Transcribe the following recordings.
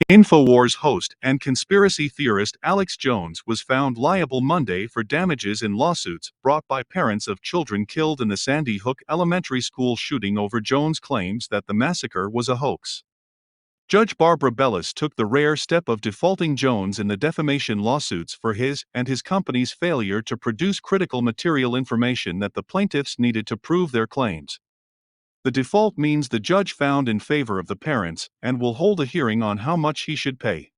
InfoWars host and conspiracy theorist Alex Jones was found liable Monday for damages in lawsuits brought by parents of children killed in the Sandy Hook Elementary School shooting over Jones' claims that the massacre was a hoax. Judge Barbara Bellis took the rare step of defaulting Jones in the defamation lawsuits for his and his company's failure to produce critical material information that the plaintiffs needed to prove their claims. The default means the judge found in favor of the parents and will hold a hearing on how much he should pay.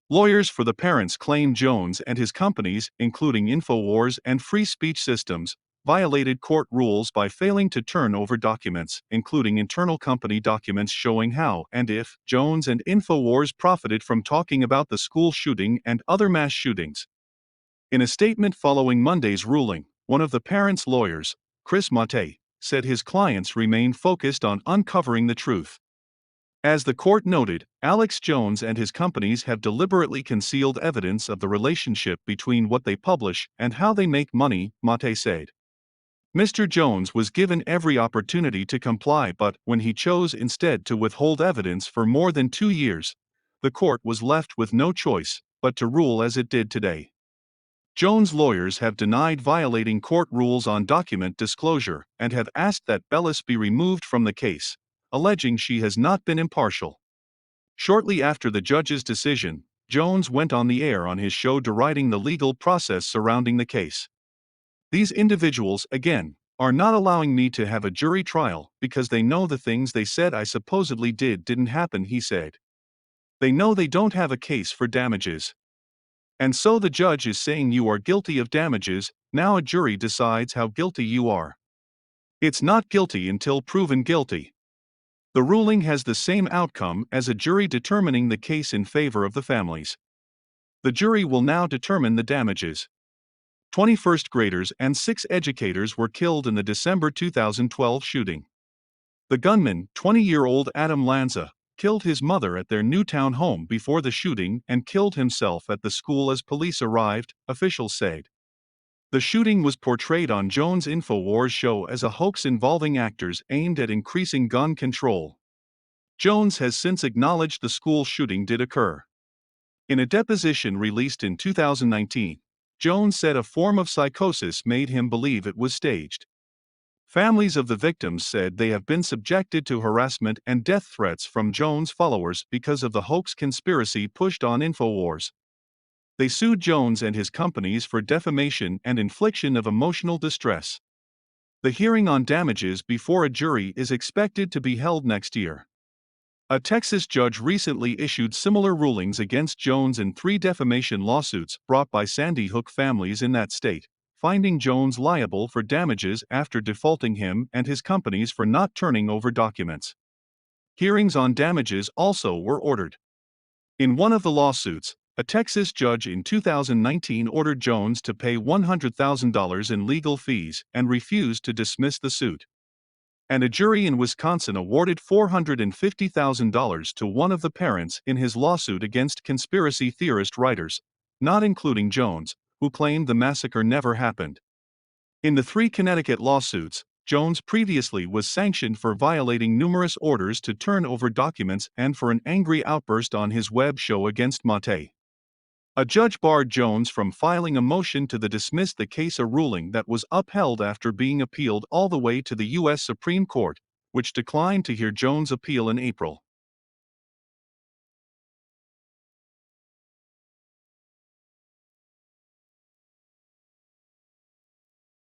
Lawyers for the parents claim Jones and his companies, including InfoWars and Free Speech Systems, violated court rules by failing to turn over documents, including internal company documents showing how and if Jones and InfoWars profited from talking about the school shooting and other mass shootings. In a statement following Monday's ruling, one of the parents' lawyers, Chris Mate, said his clients remain focused on uncovering the truth. As the court noted, Alex Jones and his companies have deliberately concealed evidence of the relationship between what they publish and how they make money, Mate said. Mr. Jones was given every opportunity to comply, but when he chose instead to withhold evidence for more than 2 years, the court was left with no choice but to rule as it did today. Jones' lawyers have denied violating court rules on document disclosure and have asked that Bellis be removed from the case, alleging she has not been impartial. Shortly after the judge's decision, Jones went on the air on his show deriding the legal process surrounding the case. These individuals, again, are not allowing me to have a jury trial because they know the things they said I supposedly didn't happen, he said. They know they don't have a case for damages. And so the judge is saying you are guilty of damages, now a jury decides how guilty you are. It's not guilty until proven guilty. The ruling has the same outcome as a jury determining the case in favor of the families. The jury will now determine the damages. 20 first graders and 6 educators were killed in the December 2012 shooting. The gunman, 20-year-old Adam Lanza, killed his mother at their Newtown home before the shooting and killed himself at the school as police arrived, officials said. The shooting was portrayed on Jones' InfoWars show as a hoax involving actors aimed at increasing gun control. Jones has since acknowledged the school shooting did occur. In a deposition released in 2019, Jones said a form of psychosis made him believe it was staged. Families of the victims said they have been subjected to harassment and death threats from Jones' followers because of the hoax conspiracy pushed on InfoWars. They sued Jones and his companies for defamation and infliction of emotional distress. The hearing on damages before a jury is expected to be held next year. A Texas judge recently issued similar rulings against Jones in 3 defamation lawsuits brought by Sandy Hook families in that state, finding Jones liable for damages after defaulting him and his companies for not turning over documents. Hearings on damages also were ordered. In one of the lawsuits, a Texas judge in 2019 ordered Jones to pay $100,000 in legal fees and refused to dismiss the suit. And a jury in Wisconsin awarded $450,000 to one of the parents in his lawsuit against conspiracy theorist writers, not including Jones, who claimed the massacre never happened. In the 3 Connecticut lawsuits, Jones previously was sanctioned for violating numerous orders to turn over documents and for an angry outburst on his web show against Mate. A judge barred Jones from filing a motion to dismiss the case, a ruling that was upheld after being appealed all the way to the U.S. Supreme Court, which declined to hear Jones' appeal in April.